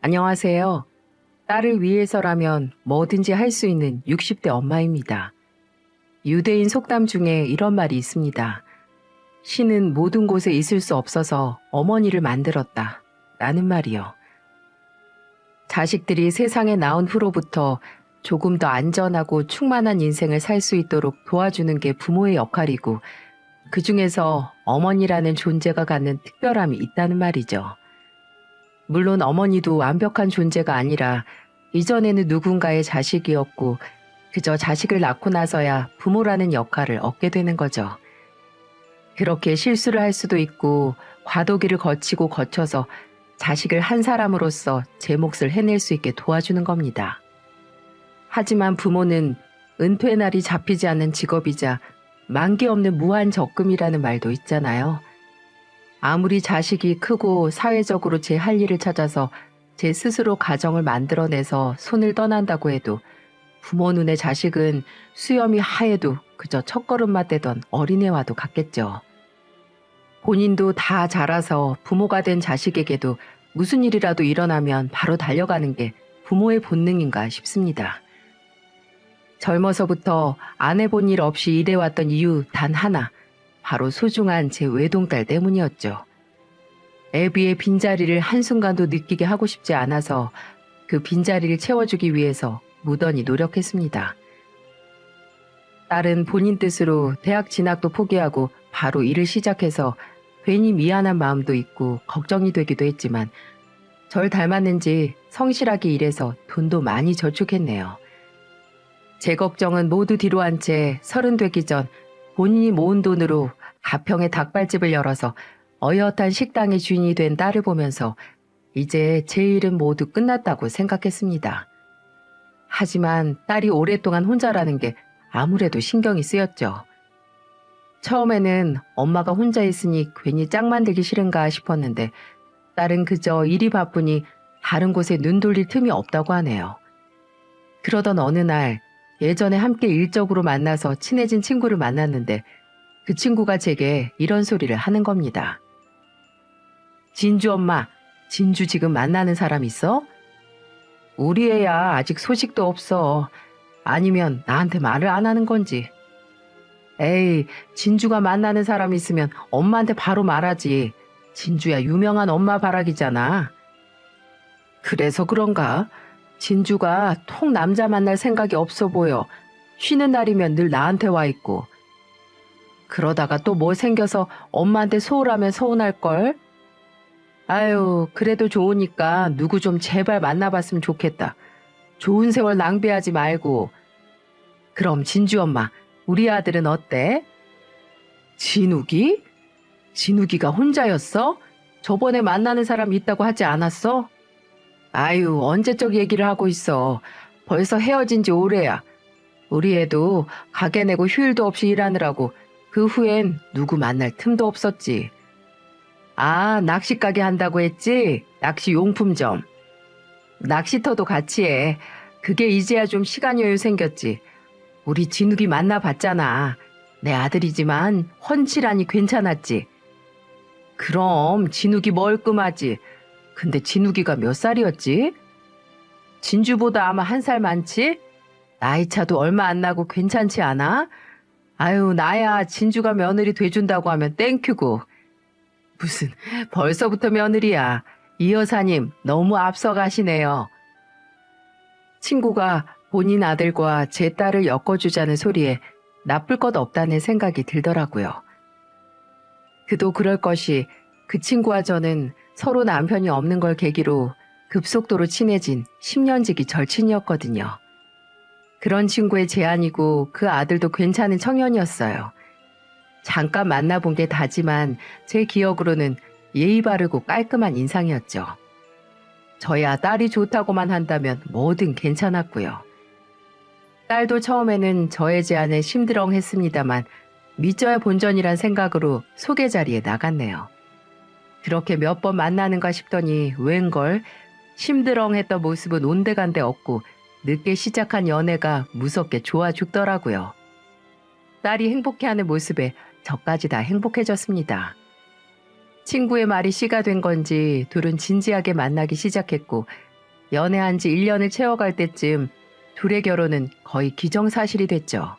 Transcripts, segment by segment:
안녕하세요. 딸을 위해서라면 뭐든지 할 수 있는 60대 엄마입니다. 유대인 속담 중에 이런 말이 있습니다. 신은 모든 곳에 있을 수 없어서 어머니를 만들었다. 라는 말이요. 자식들이 세상에 나온 후로부터 조금 더 안전하고 충만한 인생을 살 수 있도록 도와주는 게 부모의 역할이고, 그 중에서 어머니라는 존재가 갖는 특별함이 있다는 말이죠. 물론 어머니도 완벽한 존재가 아니라 이전에는 누군가의 자식이었고 그저 자식을 낳고 나서야 부모라는 역할을 얻게 되는 거죠. 그렇게 실수를 할 수도 있고 과도기를 거치고 거쳐서 자식을 한 사람으로서 제 몫을 해낼 수 있게 도와주는 겁니다. 하지만 부모는 은퇴 날이 잡히지 않는 직업이자 만기 없는 무한 적금이라는 말도 있잖아요. 아무리 자식이 크고 사회적으로 제 할 일을 찾아서 제 스스로 가정을 만들어내서 손을 떠난다고 해도 부모 눈에 자식은 수염이 하얘도 그저 첫걸음만 떼던 어린애와도 같겠죠. 본인도 다 자라서 부모가 된 자식에게도 무슨 일이라도 일어나면 바로 달려가는 게 부모의 본능인가 싶습니다. 젊어서부터 안 해본 일 없이 일해왔던 이유 단 하나, 바로 소중한 제 외동딸 때문이었죠. 애비의 빈자리를 한순간도 느끼게 하고 싶지 않아서 그 빈자리를 채워주기 위해서 무던히 노력했습니다. 딸은 본인 뜻으로 대학 진학도 포기하고 바로 일을 시작해서 괜히 미안한 마음도 있고 걱정이 되기도 했지만 절 닮았는지 성실하게 일해서 돈도 많이 저축했네요. 제 걱정은 모두 뒤로 한 채 30 되기 전 본인이 모은 돈으로 가평에 닭발집을 열어서 어엿한 식당의 주인이 된 딸을 보면서 이제 제 일은 모두 끝났다고 생각했습니다. 하지만 딸이 오랫동안 혼자라는 게 아무래도 신경이 쓰였죠. 처음에는 엄마가 혼자 있으니 괜히 짝 만들기 싫은가 싶었는데 딸은 그저 일이 바쁘니 다른 곳에 눈 돌릴 틈이 없다고 하네요. 그러던 어느 날 예전에 함께 일적으로 만나서 친해진 친구를 만났는데 그 친구가 제게 이런 소리를 하는 겁니다. 진주 엄마, 진주 지금 만나는 사람 있어? 우리 애야 아직 소식도 없어. 아니면 나한테 말을 안 하는 건지. 에이, 진주가 만나는 사람 있으면 엄마한테 바로 말하지. 진주야 유명한 엄마 바라기잖아. 그래서 그런가? 진주가 통 남자 만날 생각이 없어 보여. 쉬는 날이면 늘 나한테 와 있고. 그러다가 또 뭐 생겨서 엄마한테 소홀하면 서운할걸? 아유, 그래도 좋으니까 누구 좀 제발 만나봤으면 좋겠다. 좋은 세월 낭비하지 말고. 그럼 진주 엄마, 우리 아들은 어때? 진욱이? 진욱이가 혼자였어? 저번에 만나는 사람 있다고 하지 않았어? 아유, 언제적 얘기를 하고 있어. 벌써 헤어진 지 오래야. 우리 애도 가게 내고 휴일도 없이 일하느라고 그 후엔 누구 만날 틈도 없었지. 아, 낚시 가게 한다고 했지? 낚시 용품점. 낚시터도 같이 해. 그게 이제야 좀 시간 여유 생겼지. 우리 진욱이 만나봤잖아. 내 아들이지만 훤칠하니 괜찮았지. 그럼 진욱이 멀끔하지. 근데 진욱이가 몇 살이었지? 진주보다 아마 1살 많지? 나이 차도 얼마 안 나고 괜찮지 않아? 아유, 나야 진주가 며느리 돼준다고 하면 땡큐고. 무슨 벌써부터 며느리야. 이 여사님 너무 앞서가시네요. 친구가 본인 아들과 제 딸을 엮어주자는 소리에 나쁠 것 없다는 생각이 들더라고요. 그도 그럴 것이 그 친구와 저는 서로 남편이 없는 걸 계기로 급속도로 친해진 10년지기 절친이었거든요. 그런 친구의 제안이고 그 아들도 괜찮은 청년이었어요. 잠깐 만나본 게 다지만 제 기억으로는 예의 바르고 깔끔한 인상이었죠. 저야 딸이 좋다고만 한다면 뭐든 괜찮았고요. 딸도 처음에는 저의 제안에 심드렁했습니다만 믿져야 본전이란 생각으로 소개 자리에 나갔네요. 그렇게 몇 번 만나는가 싶더니 웬걸 심드렁했던 모습은 온데간데 없고 늦게 시작한 연애가 무섭게 좋아 죽더라고요. 딸이 행복해하는 모습에 저까지 다 행복해졌습니다. 친구의 말이 씨가 된 건지 둘은 진지하게 만나기 시작했고 연애한 지 1년을 채워갈 때쯤 둘의 결혼은 거의 기정사실이 됐죠.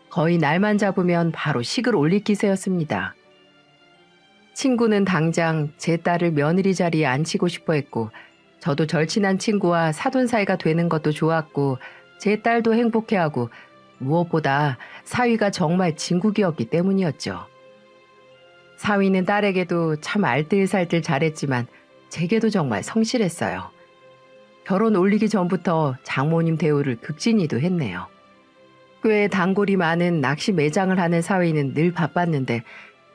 거의 날만 잡으면 바로 식을 올릴 기세였습니다. 친구는 당장 제 딸을 며느리 자리에 앉히고 싶어 했고, 저도 절친한 친구와 사돈 사이가 되는 것도 좋았고, 제 딸도 행복해하고, 무엇보다 사위가 정말 진국이었기 때문이었죠. 사위는 딸에게도 참 알뜰살뜰 잘했지만 제게도 정말 성실했어요. 결혼 올리기 전부터 장모님 대우를 극진히도 했네요. 꽤 단골이 많은 낚시 매장을 하는 사위는 늘 바빴는데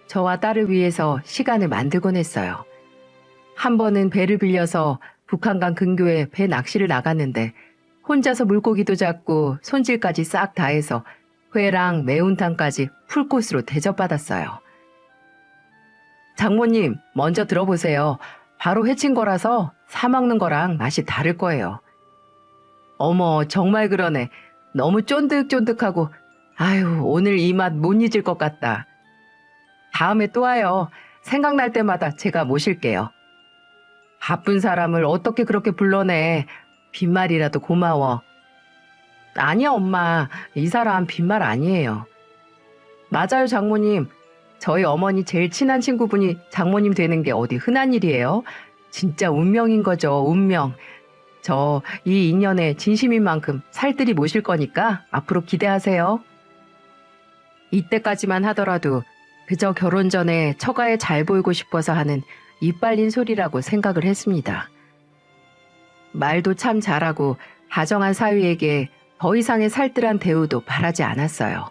저와 딸을 위해서 시간을 만들곤 했어요. 한 번은 배를 빌려서 북한강 근교에 배 낚시를 나갔는데 혼자서 물고기도 잡고 손질까지 싹 다 해서 회랑 매운탕까지 풀코스로 대접받았어요. 장모님, 먼저 들어보세요. 바로 해친 거라서 사 먹는 거랑 맛이 다를 거예요. 어머, 정말 그러네. 너무 쫀득쫀득하고, 아유, 오늘 이 맛 못 잊을 것 같다. 다음에 또 와요. 생각날 때마다 제가 모실게요. 바쁜 사람을 어떻게 그렇게 불러내. 빈말이라도 고마워. 아니야, 엄마. 이 사람 빈말 아니에요. 맞아요, 장모님. 저희 어머니 제일 친한 친구분이 장모님 되는 게 어디 흔한 일이에요? 진짜 운명인 거죠, 운명. 저 이 인연에 진심인 만큼 살뜰히 모실 거니까 앞으로 기대하세요. 이때까지만 하더라도 그저 결혼 전에 처가에 잘 보이고 싶어서 하는 이빨린 소리라고 생각을 했습니다. 말도 참 잘하고 다정한 사위에게 더 이상의 살뜰한 대우도 바라지 않았어요.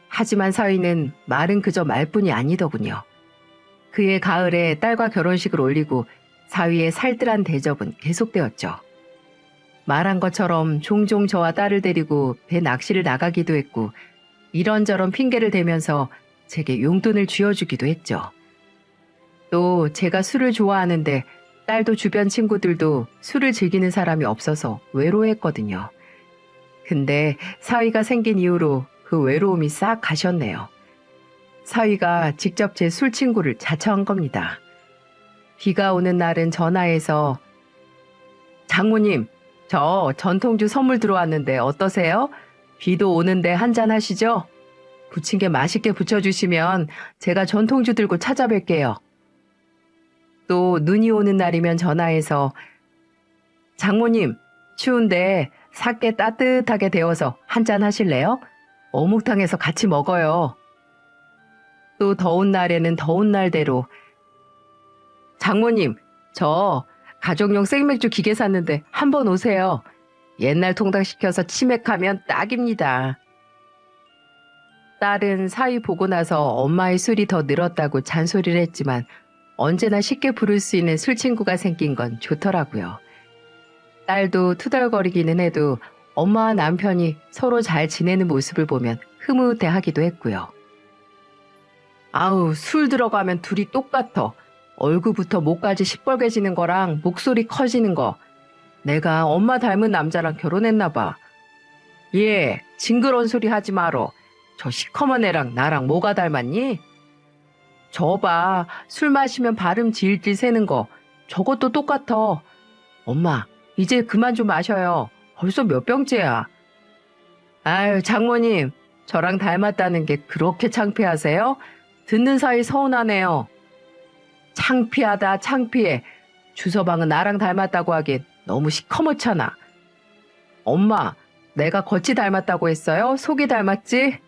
하지만 사위는 말은 그저 말뿐이 아니더군요. 그해 가을에 딸과 결혼식을 올리고 사위의 살뜰한 대접은 계속되었죠. 말한 것처럼 종종 저와 딸을 데리고 배 낚시를 나가기도 했고 이런저런 핑계를 대면서 제게 용돈을 쥐어주기도 했죠. 또 제가 술을 좋아하는데 딸도 주변 친구들도 술을 즐기는 사람이 없어서 외로워했거든요. 근데 사위가 생긴 이후로 그 외로움이 싹 가셨네요. 사위가 직접 제 술 친구를 자처한 겁니다. 비가 오는 날은 전화해서 장모님, 저 전통주 선물 들어왔는데 어떠세요? 비도 오는데 한잔 하시죠? 부침개 맛있게 부쳐주시면 제가 전통주 들고 찾아뵐게요. 또 눈이 오는 날이면 전화해서 장모님, 추운데 사께 따뜻하게 데워서 한잔 하실래요? 어묵탕에서 같이 먹어요. 또 더운 날에는 더운 날대로 장모님, 저 가족용 생맥주 기계 샀는데 한번 오세요. 옛날 통닭 시켜서 치맥하면 딱입니다. 딸은 사위 보고 나서 엄마의 술이 더 늘었다고 잔소리를 했지만 언제나 쉽게 부를 수 있는 술 친구가 생긴 건 좋더라고요. 딸도 투덜거리기는 해도 엄마와 남편이 서로 잘 지내는 모습을 보면 흐뭇해하기도 했고요. 아우, 술 들어가면 둘이 똑같아. 얼굴부터 목까지 시뻘개지는 거랑 목소리 커지는 거. 내가 엄마 닮은 남자랑 결혼했나 봐. 예, 징그러운 소리 하지 마라. 저 시커먼 애랑 나랑 뭐가 닮았니? 저 봐, 술 마시면 발음 질질 새는 거. 저것도 똑같아. 엄마, 이제 그만 좀 마셔요. 벌써 몇 병째야. 아유, 장모님, 저랑 닮았다는 게 그렇게 창피하세요? 듣는 사이 서운하네요. 창피하다, 창피해. 주서방은 나랑 닮았다고 하긴 너무 시커멓잖아. 엄마, 내가 겉이 닮았다고 했어요? 속이 닮았지?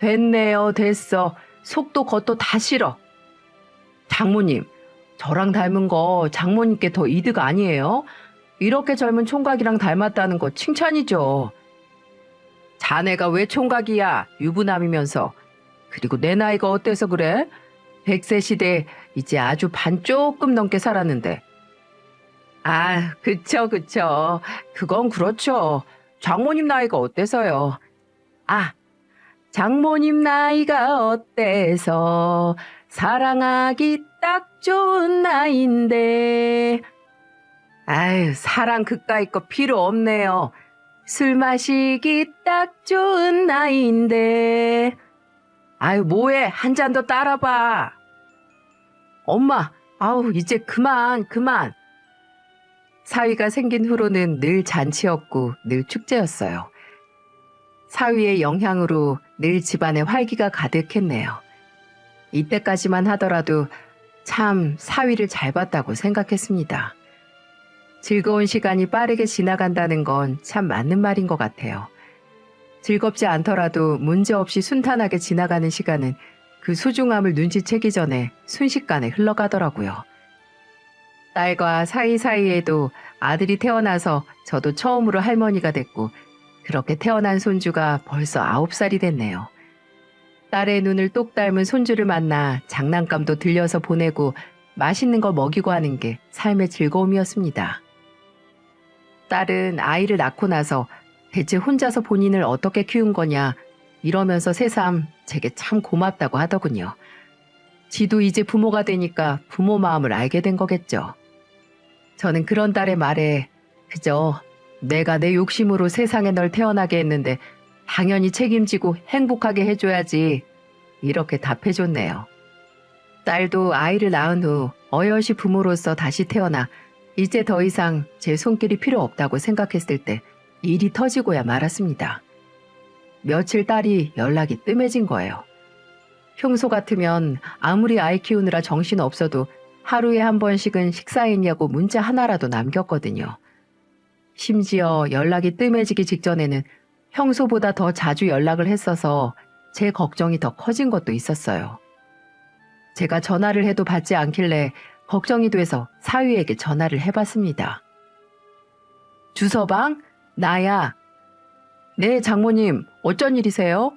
됐네요, 됐어. 속도 겉도 다 싫어. 장모님, 저랑 닮은 거 장모님께 더 이득 아니에요? 이렇게 젊은 총각이랑 닮았다는 거 칭찬이죠. 자네가 왜 총각이야? 유부남이면서. 그리고 내 나이가 어때서 그래? 100세 시대에 이제 아주 반 조금 넘게 살았는데. 아, 그쵸, 그쵸. 그건 그렇죠. 장모님 나이가 어때서요? 아, 장모님 나이가 어때서 사랑하기 딱 좋은 나이인데. 아유, 사랑 그까이 거 필요 없네요. 술 마시기 딱 좋은 나이인데. 아유, 뭐해? 한 잔 더 따라봐. 엄마, 아우, 이제 그만. 사위가 생긴 후로는 늘 잔치였고 늘 축제였어요. 사위의 영향으로 늘 집안에 활기가 가득했네요. 이때까지만 하더라도 참 사위를 잘 봤다고 생각했습니다. 즐거운 시간이 빠르게 지나간다는 건 참 맞는 말인 것 같아요. 즐겁지 않더라도 문제없이 순탄하게 지나가는 시간은 그 소중함을 눈치채기 전에 순식간에 흘러가더라고요. 딸과 사이사이에도 아들이 태어나서 저도 처음으로 할머니가 됐고 그렇게 태어난 손주가 벌써 9살이 됐네요. 딸의 눈을 똑 닮은 손주를 만나 장난감도 들려서 보내고 맛있는 거 먹이고 하는 게 삶의 즐거움이었습니다. 딸은 아이를 낳고 나서 대체 혼자서 본인을 어떻게 키운 거냐 이러면서 새삼 제게 참 고맙다고 하더군요. 지도 이제 부모가 되니까 부모 마음을 알게 된 거겠죠. 저는 그런 딸의 말에 그저 내가 내 욕심으로 세상에 널 태어나게 했는데 당연히 책임지고 행복하게 해줘야지 이렇게 답해줬네요. 딸도 아이를 낳은 후 어여시 부모로서 다시 태어나 이제 더 이상 제 손길이 필요 없다고 생각했을 때 일이 터지고야 말았습니다. 며칠 딸이 연락이 뜸해진 거예요. 평소 같으면 아무리 아이 키우느라 정신 없어도 하루에 한 번씩은 식사했냐고 문자 하나라도 남겼거든요. 심지어 연락이 뜸해지기 직전에는 평소보다 더 자주 연락을 했어서 제 걱정이 더 커진 것도 있었어요. 제가 전화를 해도 받지 않길래 걱정이 돼서 사위에게 전화를 해봤습니다. 주서방? 나야. 네, 장모님. 어쩐 일이세요?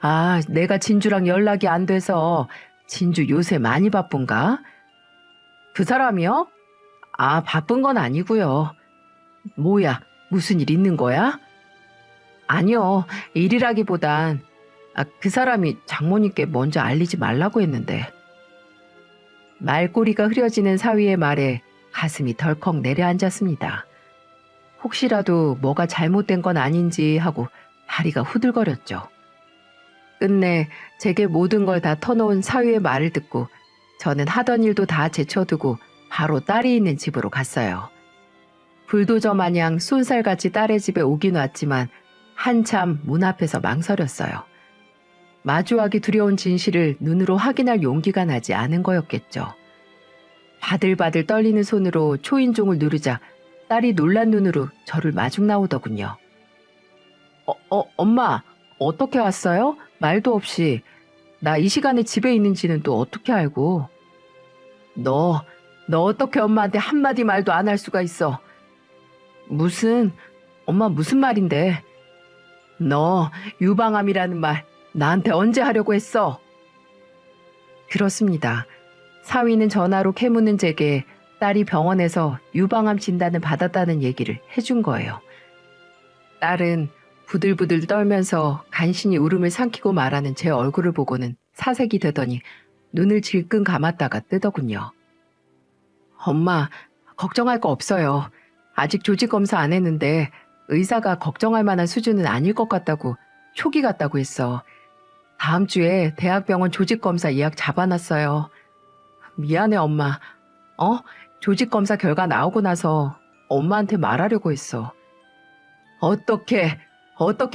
아, 내가 진주랑 연락이 안 돼서 진주 요새 많이 바쁜가? 그 사람이요? 아, 바쁜 건 아니고요. 뭐야, 무슨 일 있는 거야? 아니요, 일이라기보단 그 사람이 장모님께 먼저 알리지 말라고 했는데. 말꼬리가 흐려지는 사위의 말에 가슴이 덜컥 내려앉았습니다. 혹시라도 뭐가 잘못된 건 아닌지 하고 다리가 후들거렸죠. 끝내 제게 모든 걸 다 터놓은 사위의 말을 듣고 저는 하던 일도 다 제쳐두고 바로 딸이 있는 집으로 갔어요. 불도저 마냥 쏜살같이 딸의 집에 오긴 왔지만 한참 문 앞에서 망설였어요. 마주하기 두려운 진실을 눈으로 확인할 용기가 나지 않은 거였겠죠. 바들바들 떨리는 손으로 초인종을 누르자 딸이 놀란 눈으로 저를 마중 나오더군요. 엄마, 어떻게 왔어요? 말도 없이. 나 이 시간에 집에 있는지는 또 어떻게 알고? 너 어떻게 엄마한테 한마디 말도 안 할 수가 있어? 엄마 무슨 말인데? 너 유방암이라는 말 나한테 언제 하려고 했어? 그렇습니다. 사위는 전화로 캐묻는 제게 딸이 병원에서 유방암 진단을 받았다는 얘기를 해준 거예요. 딸은 부들부들 떨면서 간신히 울음을 삼키고 말하는 제 얼굴을 보고는 사색이 되더니 눈을 질끈 감았다가 뜨더군요. 엄마, 걱정할 거 없어요. 아직 조직 검사 안 했는데 의사가 걱정할 만한 수준은 아닐 것 같다고 초기 같다고 했어. 다음 주에 대학병원 조직 검사 예약 잡아놨어요. 미안해 엄마. 조직 검사 결과 나오고 나서 엄마한테 말하려고 했어. 어떻게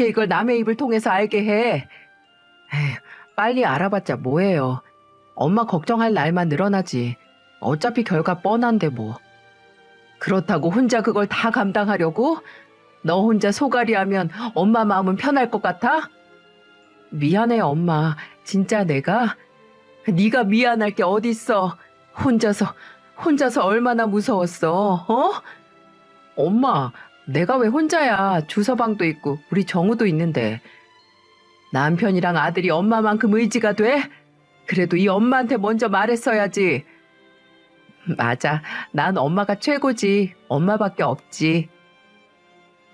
이걸 남의 입을 통해서 알게 해? 에휴, 빨리 알아봤자 뭐해요. 엄마 걱정할 날만 늘어나지. 어차피 결과 뻔한데 뭐. 그렇다고 혼자 그걸 다 감당하려고? 너 혼자 소갈이 하면 엄마 마음은 편할 것 같아? 미안해 엄마. 진짜 내가? 네가 미안할 게 어딨어. 혼자서 얼마나 무서웠어. 엄마, 내가 왜 혼자야. 주서방도 있고 우리 정우도 있는데. 남편이랑 아들이 엄마만큼 의지가 돼? 그래도 이 엄마한테 먼저 말했어야지. 맞아. 난 엄마가 최고지. 엄마밖에 없지.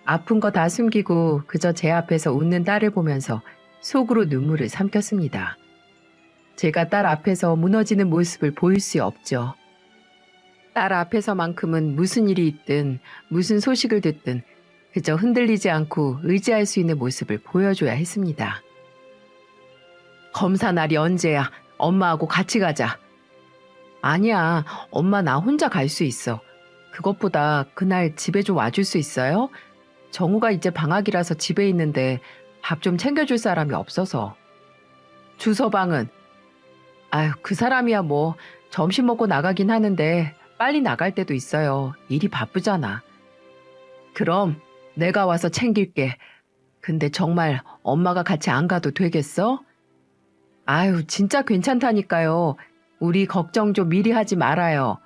아픈 거 다 숨기고 그저 제 앞에서 웃는 딸을 보면서 속으로 눈물을 삼켰습니다. 제가 딸 앞에서 무너지는 모습을 보일 수 없죠. 딸 앞에서만큼은 무슨 일이 있든 무슨 소식을 듣든 그저 흔들리지 않고 의지할 수 있는 모습을 보여줘야 했습니다. 검사 날이 언제야? 엄마하고 같이 가자. 아니야, 엄마 나 혼자 갈 수 있어. 그것보다 그날 집에 좀 와줄 수 있어요? 정우가 이제 방학이라서 집에 있는데 밥 좀 챙겨줄 사람이 없어서. 주서방은? 아유, 그 사람이야 뭐 점심 먹고 나가긴 하는데 빨리 나갈 때도 있어요. 일이 바쁘잖아. 그럼 내가 와서 챙길게. 근데 정말 엄마가 같이 안 가도 되겠어? 아유, 진짜 괜찮다니까요. 우리 걱정 좀 미리 하지 말아요.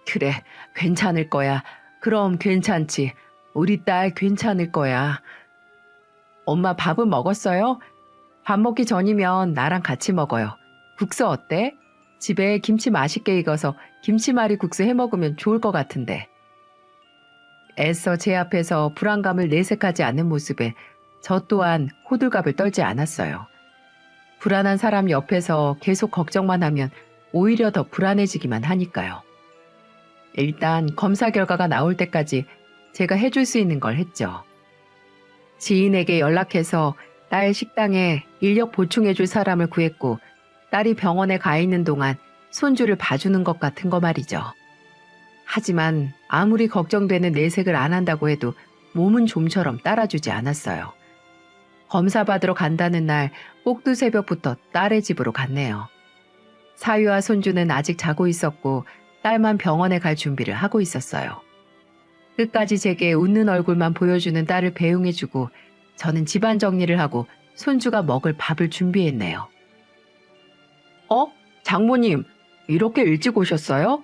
그래, 괜찮을 거야. 그럼 괜찮지. 우리 딸 괜찮을 거야. 엄마 밥은 먹었어요? 밥 먹기 전이면 나랑 같이 먹어요. 국수 어때? 집에 김치 맛있게 익어서 김치말이 국수 해 먹으면 좋을 것 같은데. 애써 제 앞에서 불안감을 내색하지 않는 모습에 저 또한 호들갑을 떨지 않았어요. 불안한 사람 옆에서 계속 걱정만 하면 오히려 더 불안해지기만 하니까요. 일단 검사 결과가 나올 때까지 제가 해줄 수 있는 걸 했죠. 지인에게 연락해서 딸 식당에 인력 보충해줄 사람을 구했고 딸이 병원에 가 있는 동안 손주를 봐주는 것 같은 거 말이죠. 하지만 아무리 걱정되는 내색을 안 한다고 해도 몸은 좀처럼 따라주지 않았어요. 검사 받으러 간다는 날 꼭두 새벽부터 딸의 집으로 갔네요. 사위와 손주는 아직 자고 있었고 딸만 병원에 갈 준비를 하고 있었어요. 끝까지 제게 웃는 얼굴만 보여주는 딸을 배웅해주고 저는 집안 정리를 하고 손주가 먹을 밥을 준비했네요. 장모님, 이렇게 일찍 오셨어요?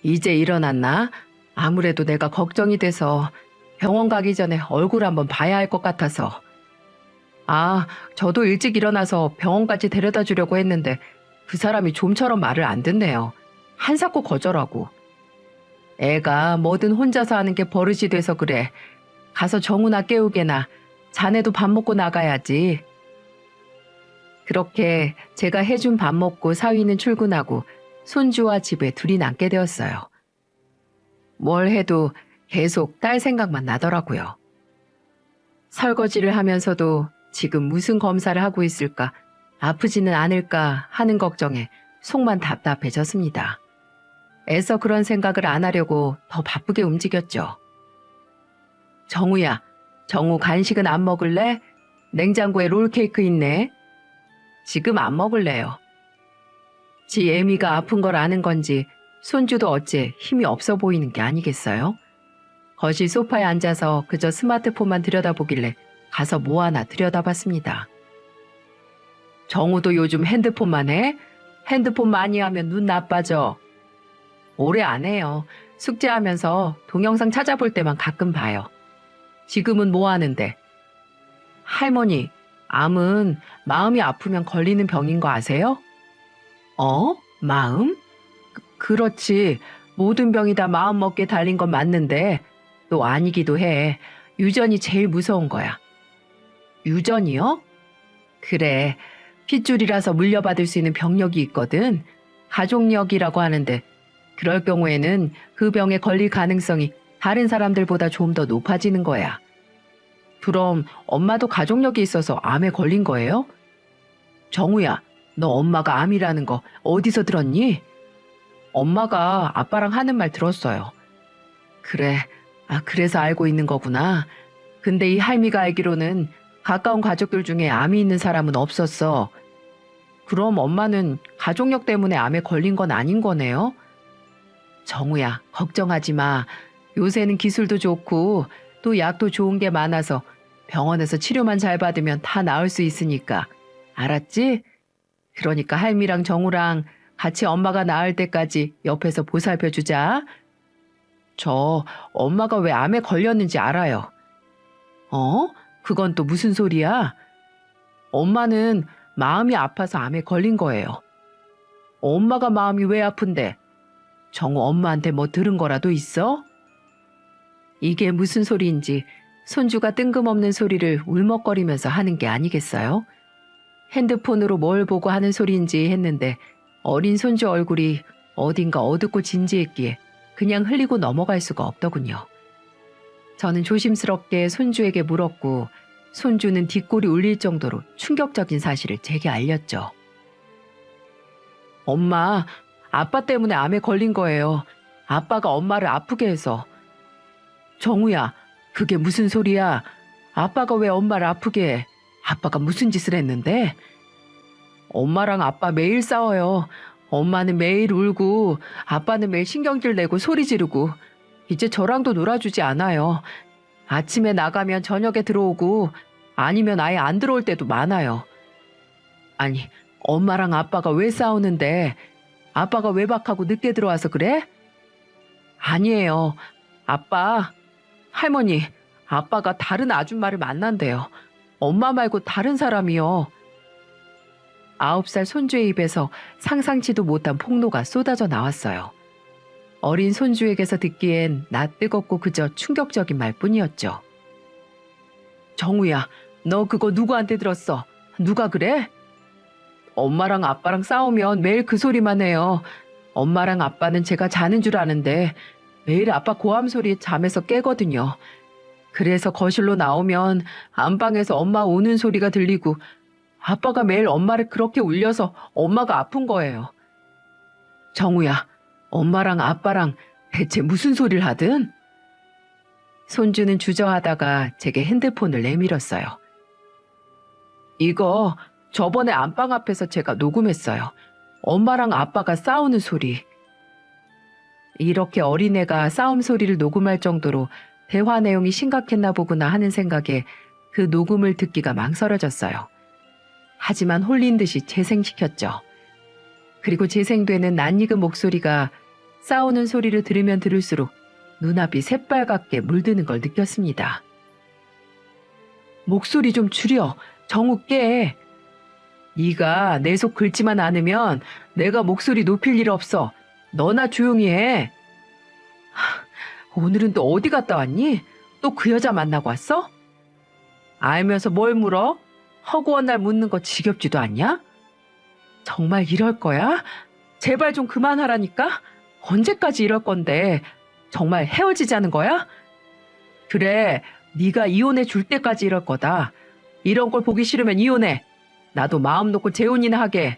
이제 일어났나? 아무래도 내가 걱정이 돼서 병원 가기 전에 얼굴 한번 봐야 할 것 같아서. 아, 저도 일찍 일어나서 병원까지 데려다 주려고 했는데 그 사람이 좀처럼 말을 안 듣네요. 한사코 거절하고. 애가 뭐든 혼자서 하는 게 버릇이 돼서 그래. 가서 정우나 깨우게나. 자네도 밥 먹고 나가야지. 그렇게 제가 해준 밥 먹고 사위는 출근하고 손주와 집에 둘이 남게 되었어요. 뭘 해도 계속 딸 생각만 나더라고요. 설거지를 하면서도 지금 무슨 검사를 하고 있을까, 아프지는 않을까 하는 걱정에 속만 답답해졌습니다. 애써 그런 생각을 안 하려고 더 바쁘게 움직였죠. 정우야, 정우 간식은 안 먹을래? 냉장고에 롤케이크 있네. 지금 안 먹을래요. 지 애미가 아픈 걸 아는 건지 손주도 어째 힘이 없어 보이는 게 아니겠어요? 거실 소파에 앉아서 그저 스마트폰만 들여다보길래 가서 뭐 하나 들여다봤습니다. 정우도 요즘 핸드폰만 해? 핸드폰 많이 하면 눈 나빠져. 오래 안 해요. 숙제하면서 동영상 찾아볼 때만 가끔 봐요. 지금은 뭐 하는데? 할머니, 암은 마음이 아프면 걸리는 병인 거 아세요? 마음? 그렇지. 모든 병이 다 마음 먹게 달린 건 맞는데 또 아니기도 해. 유전이 제일 무서운 거야. 유전이요? 그래. 핏줄이라서 물려받을 수 있는 병력이 있거든. 가족력이라고 하는데 그럴 경우에는 그 병에 걸릴 가능성이 다른 사람들보다 좀 더 높아지는 거야. 그럼 엄마도 가족력이 있어서 암에 걸린 거예요? 정우야, 너 엄마가 암이라는 거 어디서 들었니? 엄마가 아빠랑 하는 말 들었어요. 그래, 그래서 알고 있는 거구나. 근데 이 할미가 알기로는 가까운 가족들 중에 암이 있는 사람은 없었어. 그럼 엄마는 가족력 때문에 암에 걸린 건 아닌 거네요? 정우야, 걱정하지 마. 요새는 기술도 좋고 또 약도 좋은 게 많아서 병원에서 치료만 잘 받으면 다 나을 수 있으니까. 알았지? 그러니까 할미랑 정우랑 같이 엄마가 나을 때까지 옆에서 보살펴 주자. 저 엄마가 왜 암에 걸렸는지 알아요. 그건 또 무슨 소리야? 엄마는 마음이 아파서 암에 걸린 거예요. 엄마가 마음이 왜 아픈데? 정우 엄마한테 뭐 들은 거라도 있어? 이게 무슨 소리인지 손주가 뜬금없는 소리를 울먹거리면서 하는 게 아니겠어요? 핸드폰으로 뭘 보고 하는 소리인지 했는데 어린 손주 얼굴이 어딘가 어둡고 진지했기에 그냥 흘리고 넘어갈 수가 없더군요. 저는 조심스럽게 손주에게 물었고 손주는 뒷골이 울릴 정도로 충격적인 사실을 제게 알렸죠. 엄마, 아빠 때문에 암에 걸린 거예요. 아빠가 엄마를 아프게 해서. 정우야, 그게 무슨 소리야? 아빠가 왜 엄마를 아프게 해? 아빠가 무슨 짓을 했는데? 엄마랑 아빠 매일 싸워요. 엄마는 매일 울고 아빠는 매일 신경질 내고 소리 지르고 이제 저랑도 놀아주지 않아요. 아침에 나가면 저녁에 들어오고 아니면 아예 안 들어올 때도 많아요. 아니, 엄마랑 아빠가 왜 싸우는데? 아빠가 외박하고 늦게 들어와서 그래? 아니에요. 아빠, 할머니, 아빠가 다른 아줌마를 만난대요. 엄마 말고 다른 사람이요. 9살 손주의 입에서 상상치도 못한 폭로가 쏟아져 나왔어요. 어린 손주에게서 듣기엔 낯뜨겁고 그저 충격적인 말뿐이었죠. 정우야, 너 그거 누구한테 들었어? 누가 그래? 엄마랑 아빠랑 싸우면 매일 그 소리만 해요. 엄마랑 아빠는 제가 자는 줄 아는데 매일 아빠 고함 소리에 잠에서 깨거든요. 그래서 거실로 나오면 안방에서 엄마 우는 소리가 들리고 아빠가 매일 엄마를 그렇게 울려서 엄마가 아픈 거예요. 정우야, 엄마랑 아빠랑 대체 무슨 소리를 하든? 손주는 주저하다가 제게 핸드폰을 내밀었어요. 이거 저번에 안방 앞에서 제가 녹음했어요. 엄마랑 아빠가 싸우는 소리. 이렇게 어린애가 싸움 소리를 녹음할 정도로 대화 내용이 심각했나 보구나 하는 생각에 그 녹음을 듣기가 망설여졌어요. 하지만 홀린 듯이 재생시켰죠. 그리고 재생되는 낯익은 목소리가 싸우는 소리를 들으면 들을수록 눈앞이 새빨갛게 물드는 걸 느꼈습니다. 목소리 좀 줄여. 정우 깨. 네가 내 속 긁지만 않으면 내가 목소리 높일 일 없어. 너나 조용히 해. 오늘은 또 어디 갔다 왔니? 또 그 여자 만나고 왔어? 알면서 뭘 물어? 허구한 날 묻는 거 지겹지도 않냐? 정말 이럴 거야? 제발 좀 그만하라니까? 언제까지 이럴 건데? 정말 헤어지자는 거야? 그래, 네가 이혼해 줄 때까지 이럴 거다. 이런 걸 보기 싫으면 이혼해. 나도 마음 놓고 재혼이나 하게.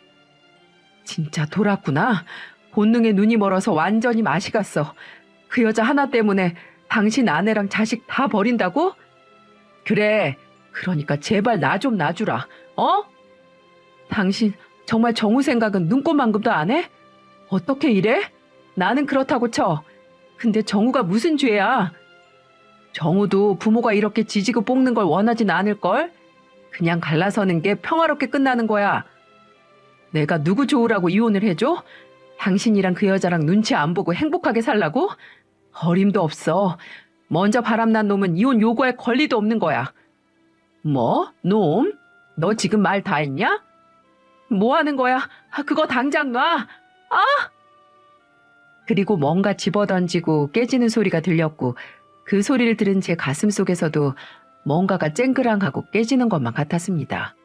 진짜 돌았구나. 본능에 눈이 멀어서 완전히 맛이 갔어. 그 여자 하나 때문에 당신 아내랑 자식 다 버린다고? 그래, 그러니까 제발 나 좀 놔주라. 어? 당신 정말 정우 생각은 눈꼽만큼도 안 해? 어떻게 이래? 나는 그렇다고 쳐. 근데 정우가 무슨 죄야? 정우도 부모가 이렇게 지지고 볶는 걸 원하진 않을걸? 그냥 갈라서는 게 평화롭게 끝나는 거야. 내가 누구 좋으라고 이혼을 해줘? 당신이랑 그 여자랑 눈치 안 보고 행복하게 살라고? 어림도 없어. 먼저 바람난 놈은 이혼 요구할 권리도 없는 거야. 뭐? 놈? 너 지금 말 다 했냐? 뭐 하는 거야? 그거 당장 놔! 아! 그리고 뭔가 집어던지고 깨지는 소리가 들렸고 그 소리를 들은 제 가슴 속에서도 뭔가가 쨍그랑하고 깨지는 것만 같았습니다.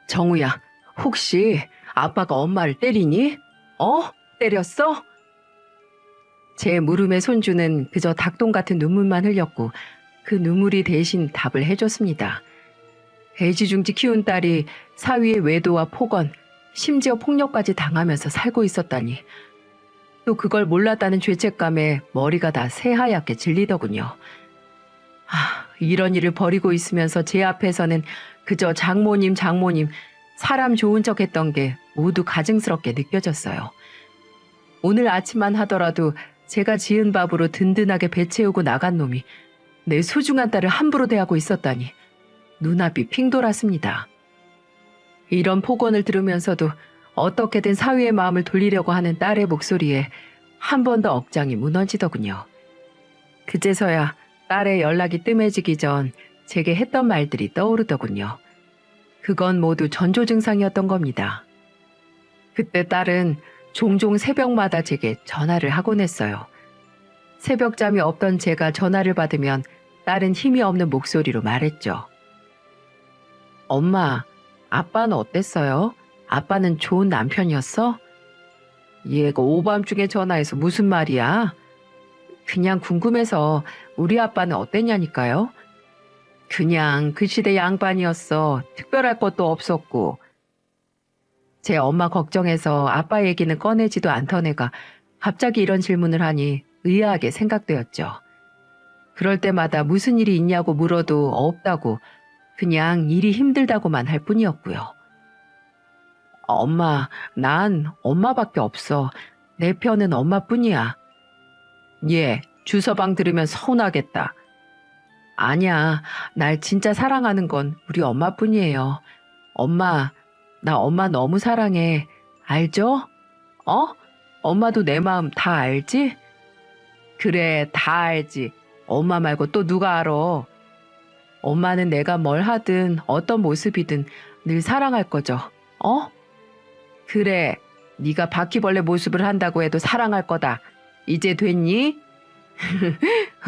정우야, 혹시 아빠가 엄마를 때리니? 때렸어? 제 물음에 손주는 그저 닭똥 같은 눈물만 흘렸고 그 눈물이 대신 답을 해줬습니다. 애지중지 키운 딸이 사위의 외도와 폭언, 심지어 폭력까지 당하면서 살고 있었다니. 또 그걸 몰랐다는 죄책감에 머리가 다 새하얗게 질리더군요. 이런 일을 벌이고 있으면서 제 앞에서는 그저 장모님 사람 좋은 척 했던 게 모두 가증스럽게 느껴졌어요. 오늘 아침만 하더라도 제가 지은 밥으로 든든하게 배 채우고 나간 놈이 내 소중한 딸을 함부로 대하고 있었다니 눈앞이 핑 돌았습니다. 이런 폭언을 들으면서도 어떻게든 사위의 마음을 돌리려고 하는 딸의 목소리에 한 번 더 억장이 무너지더군요. 그제서야 딸의 연락이 뜸해지기 전 제게 했던 말들이 떠오르더군요. 그건 모두 전조 증상이었던 겁니다. 그때 딸은 종종 새벽마다 제게 전화를 하곤 했어요. 새벽잠이 없던 제가 전화를 받으면 딸은 힘이 없는 목소리로 말했죠. 엄마, 아빠는 어땠어요? 아빠는 좋은 남편이었어? 얘가 오밤중에 전화해서 무슨 말이야? 그냥 궁금해서 우리 아빠는 어땠냐니까요? 그냥 그 시대 양반이었어. 특별할 것도 없었고. 제 엄마 걱정해서 아빠 얘기는 꺼내지도 않던 애가 갑자기 이런 질문을 하니 의아하게 생각되었죠. 그럴 때마다 무슨 일이 있냐고 물어도 없다고, 그냥 일이 힘들다고만 할 뿐이었고요. 엄마, 난 엄마밖에 없어. 내 편은 엄마뿐이야. 얘, 주서방 들으면 서운하겠다. 아니야, 날 진짜 사랑하는 건 우리 엄마뿐이에요. 엄마, 나 엄마 너무 사랑해. 알죠? 어? 엄마도 내 마음 다 알지? 그래, 다 알지. 엄마 말고 또 누가 알아? 엄마는 내가 뭘 하든 어떤 모습이든 늘 사랑할 거죠. 어? 그래, 네가 바퀴벌레 모습을 한다고 해도 사랑할 거다. 이제 됐니?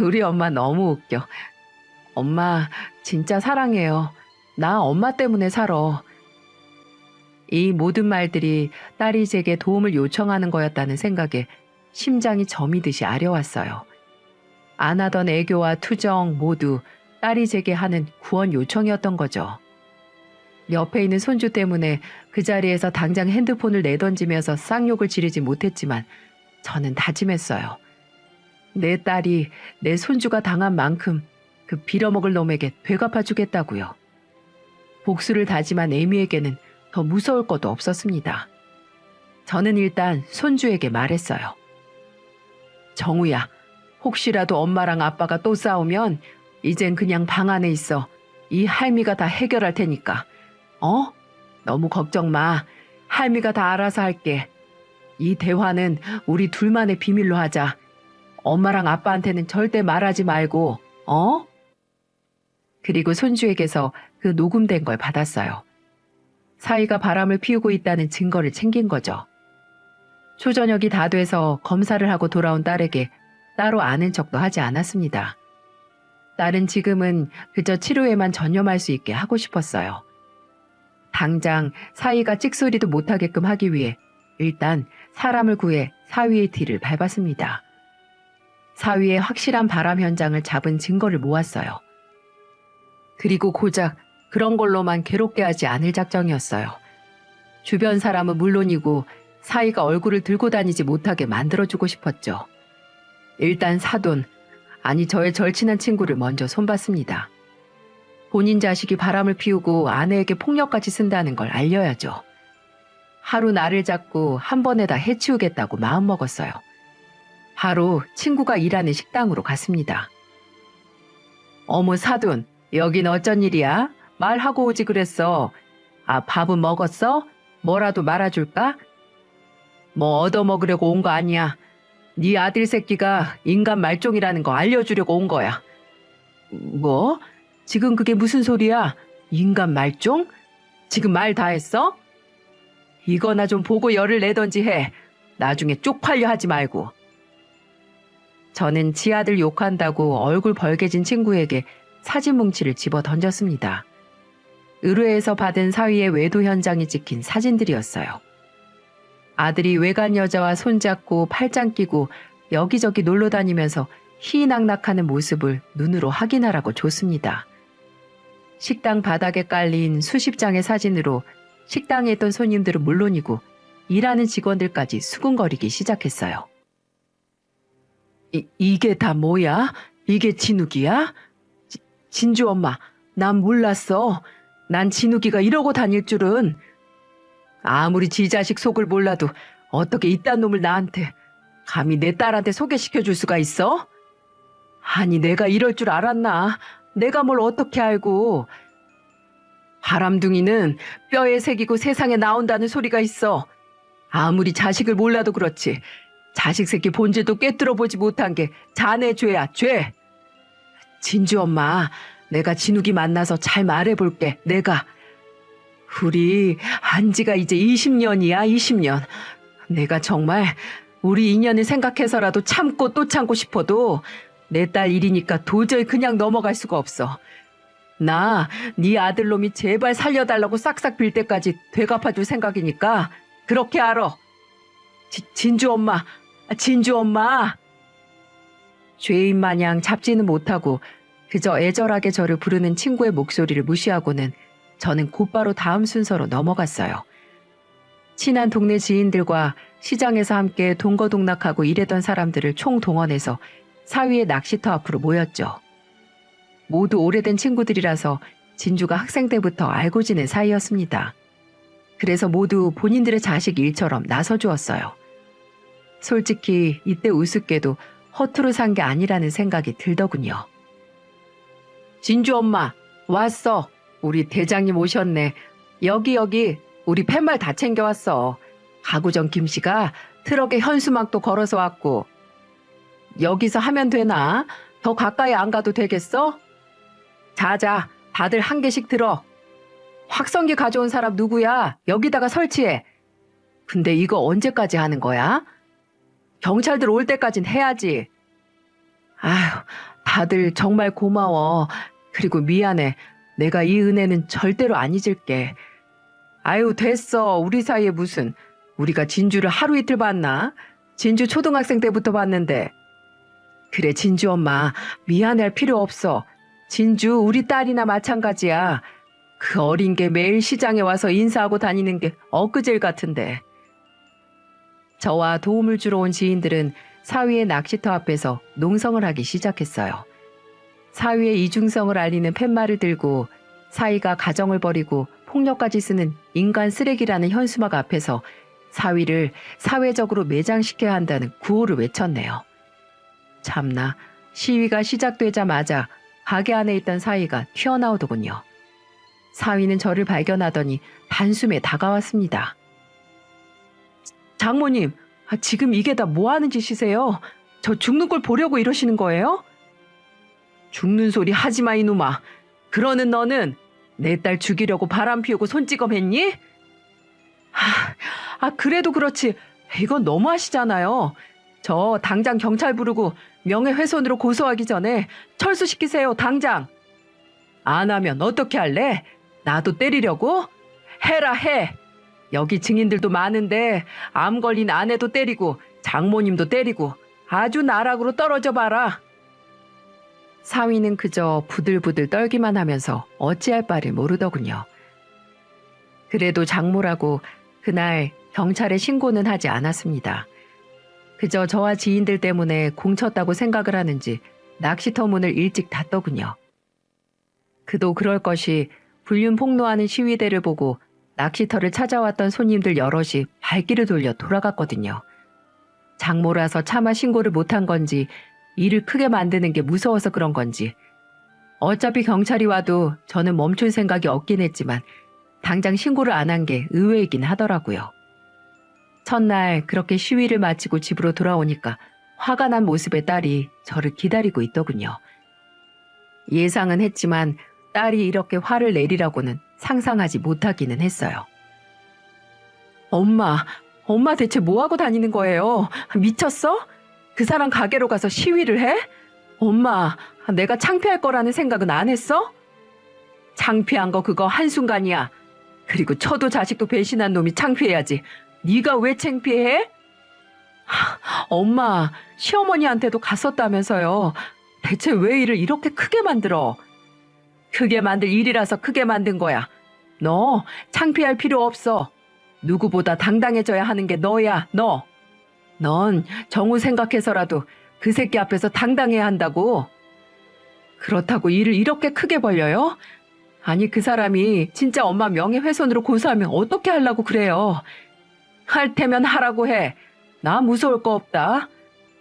우리 엄마 너무 웃겨. 엄마 진짜 사랑해요. 나 엄마 때문에 살아. 이 모든 말들이 딸이 제게 도움을 요청하는 거였다는 생각에 심장이 저미듯이 아려왔어요. 안 하던 애교와 투정 모두 딸이 제게 하는 구원 요청이었던 거죠. 옆에 있는 손주 때문에 그 자리에서 당장 핸드폰을 내던지면서 쌍욕을 지르지 못했지만 저는 다짐했어요. 내 딸이 내 손주가 당한 만큼 그 빌어먹을 놈에게 되갚아주겠다고요. 복수를 다짐한 애미에게는 더 무서울 것도 없었습니다. 저는 일단 손주에게 말했어요. 정우야, 혹시라도 엄마랑 아빠가 또 싸우면 이젠 그냥 방 안에 있어. 이 할미가 다 해결할 테니까. 어? 너무 걱정 마. 할미가 다 알아서 할게. 이 대화는 우리 둘만의 비밀로 하자. 엄마랑 아빠한테는 절대 말하지 말고, 어? 그리고 손주에게서 그 녹음된 걸 받았어요. 사위가 바람을 피우고 있다는 증거를 챙긴 거죠. 초저녁이 다 돼서 검사를 하고 돌아온 딸에게 따로 아는 척도 하지 않았습니다. 딸은 지금은 그저 치료에만 전념할 수 있게 하고 싶었어요. 당장 사위가 찍소리도 못하게끔 하기 위해 일단 사람을 구해 사위의 뒤를 밟았습니다. 사위의 확실한 바람 현장을 잡은 증거를 모았어요. 그리고 고작 그런 걸로만 괴롭게 하지 않을 작정이었어요. 주변 사람은 물론이고 사위가 얼굴을 들고 다니지 못하게 만들어주고 싶었죠. 일단 사돈, 아니 저의 절친한 친구를 먼저 손봤습니다. 본인 자식이 바람을 피우고 아내에게 폭력까지 쓴다는 걸 알려야죠. 하루 나를 잡고 한 번에 다 해치우겠다고 마음먹었어요. 바로 친구가 일하는 식당으로 갔습니다. 어머 사돈, 여긴 어쩐 일이야? 말하고 오지 그랬어. 아, 밥은 먹었어? 뭐라도 말아줄까? 뭐 얻어먹으려고 온 거 아니야. 네 아들 새끼가 인간 말종이라는 거 알려주려고 온 거야. 뭐? 지금 그게 무슨 소리야? 인간 말종? 지금 말 다 했어? 이거나 좀 보고 열을 내던지 해. 나중에 쪽팔려 하지 말고. 저는 지 아들 욕한다고 얼굴 벌개진 친구에게 사진 뭉치를 집어 던졌습니다. 의뢰에서 받은 사위의 외도 현장이 찍힌 사진들이었어요. 아들이 외간 여자와 손잡고 팔짱 끼고 여기저기 놀러 다니면서 희낙낙하는 모습을 눈으로 확인하라고 줬습니다. 식당 바닥에 깔린 수십 장의 사진으로 식당에 있던 손님들은 물론이고 일하는 직원들까지 수군거리기 시작했어요. 이게 다 뭐야? 이게 진욱이야? 진주 엄마, 난 몰랐어. 난 진욱이가 이러고 다닐 줄은. 아무리 지 자식 속을 몰라도 어떻게 이딴 놈을 나한테, 감히 내 딸한테 소개시켜 줄 수가 있어? 아니 내가 이럴 줄 알았나? 내가 뭘 어떻게 알고. 바람둥이는 뼈에 새기고 세상에 나온다는 소리가 있어. 아무리 자식을 몰라도 그렇지. 자식 새끼 본질도 꿰뚫어 보지 못한 게 자네 죄야, 죄. 진주 엄마, 내가 진욱이 만나서 잘 말해볼게, 내가. 우리 한지가 이제 20년이야, 20년. 내가 정말 우리 인연을 생각해서라도 참고 또 참고 싶어도 내 딸 일이니까 도저히 그냥 넘어갈 수가 없어. 나 네 아들놈이 제발 살려달라고 싹싹 빌 때까지 되갚아줄 생각이니까 그렇게 알아. 진주 엄마, 진주 엄마. 죄인 마냥 잡지는 못하고 그저 애절하게 저를 부르는 친구의 목소리를 무시하고는 저는 곧바로 다음 순서로 넘어갔어요. 친한 동네 지인들과 시장에서 함께 동거동락하고 일했던 사람들을 총동원해서 사위의 낚시터 앞으로 모였죠. 모두 오래된 친구들이라서 진주가 학생 때부터 알고 지낸 사이였습니다. 그래서 모두 본인들의 자식 일처럼 나서주었어요. 솔직히 이때 우습게도 허투루 산 게 아니라는 생각이 들더군요. 진주 엄마, 왔어. 우리 대장님 오셨네. 여기 우리 팻말 다 챙겨왔어. 가구정 김씨가 트럭에 현수막도 걸어서 왔고. 여기서 하면 되나? 더 가까이 안 가도 되겠어? 자자, 다들 한 개씩 들어. 확성기 가져온 사람 누구야? 여기다가 설치해. 근데 이거 언제까지 하는 거야? 경찰들 올 때까진 해야지. 아휴, 다들 정말 고마워. 그리고 미안해. 내가 이 은혜는 절대로 안 잊을게. 아유, 됐어. 우리 사이에 무슨. 우리가 진주를 하루 이틀 봤나? 진주 초등학생 때부터 봤는데. 그래, 진주 엄마. 미안해할 필요 없어. 진주 우리 딸이나 마찬가지야. 그 어린 게 매일 시장에 와서 인사하고 다니는 게 엊그제일 같은데. 저와 도움을 주러 온 지인들은 사위의 낚시터 앞에서 농성을 하기 시작했어요. 사위의 이중성을 알리는 팻말을 들고 사위가 가정을 버리고 폭력까지 쓰는 인간 쓰레기라는 현수막 앞에서 사위를 사회적으로 매장시켜야 한다는 구호를 외쳤네요. 참나, 시위가 시작되자마자 가게 안에 있던 사위가 튀어나오더군요. 사위는 저를 발견하더니 단숨에 다가왔습니다. 장모님, 지금 이게 다 뭐 하는 짓이세요? 저 죽는 걸 보려고 이러시는 거예요? 죽는 소리 하지 마, 이놈아. 그러는 너는 내 딸 죽이려고 바람 피우고 손찌검 했니? 그래도 그렇지. 이건 너무하시잖아요. 저 당장 경찰 부르고 명예훼손으로 고소하기 전에 철수시키세요, 당장. 안 하면 어떻게 할래? 나도 때리려고? 해라, 해. 여기 증인들도 많은데 암 걸린 아내도 때리고 장모님도 때리고 아주 나락으로 떨어져 봐라. 사위는 그저 부들부들 떨기만 하면서 어찌할 바를 모르더군요. 그래도 장모라고 그날 경찰에 신고는 하지 않았습니다. 그저 저와 지인들 때문에 공쳤다고 생각을 하는지 낚시터 문을 일찍 닫더군요. 그도 그럴 것이 불륜 폭로하는 시위대를 보고 낚시터를 찾아왔던 손님들 여럿이 발길을 돌려 돌아갔거든요. 장모라서 차마 신고를 못한 건지 일을 크게 만드는 게 무서워서 그런 건지 어차피 경찰이 와도 저는 멈출 생각이 없긴 했지만 당장 신고를 안 한 게 의외이긴 하더라고요. 첫날 그렇게 시위를 마치고 집으로 돌아오니까 화가 난 모습의 딸이 저를 기다리고 있더군요. 예상은 했지만 딸이 이렇게 화를 내리라고는 상상하지 못하기는 했어요. 엄마 대체 뭐하고 다니는 거예요? 미쳤어? 그 사람 가게로 가서 시위를 해? 엄마, 내가 창피할 거라는 생각은 안 했어? 창피한 거 그거 한순간이야. 그리고 처도 자식도 배신한 놈이 창피해야지. 네가 왜 창피해? 엄마, 시어머니한테도 갔었다면서요. 대체 왜 일을 이렇게 크게 만들어? 크게 만들 일이라서 크게 만든 거야. 너 창피할 필요 없어. 누구보다 당당해져야 하는 게 너야, 너. 넌 정우 생각해서라도 그 새끼 앞에서 당당해야 한다고. 그렇다고 일을 이렇게 크게 벌려요? 아니, 그 사람이 진짜 엄마 명예훼손으로 고소하면 어떻게 하려고 그래요? 할 테면 하라고 해. 나 무서울 거 없다.